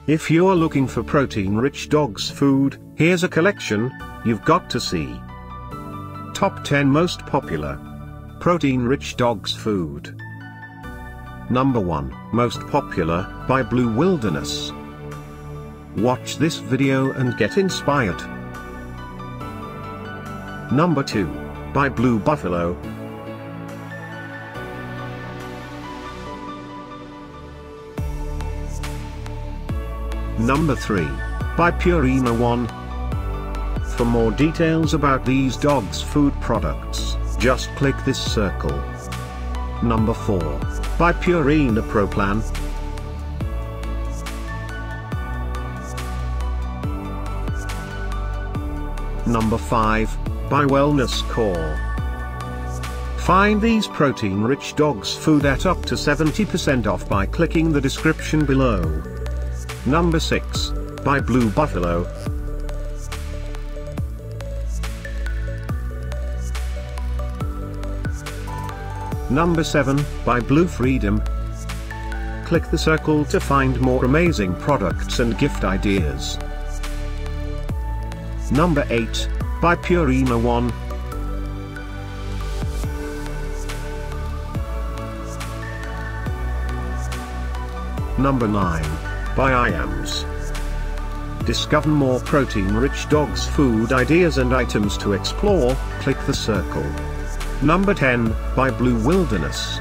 If you're looking for protein-rich dog's food, here's a collection you've got to see. Top 10 Most Popular Protein-Rich Dog's Food. Number 1, Most Popular, by Blue Wilderness. Watch this video and get inspired. Number 2, by Blue Buffalo. Number 3, by Purina 1. For more details about these dogs' food products, just click this circle. Number 4, by Purina Pro Plan. Number 5, by Wellness Core. Find these protein-rich dogs' food at up to 70% off by clicking the description below. Number 6, by Blue Buffalo. Number 7, by Blue Freedom. Click the circle to find more amazing products and gift ideas. Number 8, by Purina 1. Number 9, by IAMS. Discover more protein-rich dogs' food ideas and items to explore, click the circle. Number 10, by Blue Wilderness.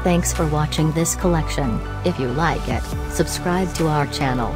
Thanks for watching this collection. If you like it, subscribe to our channel.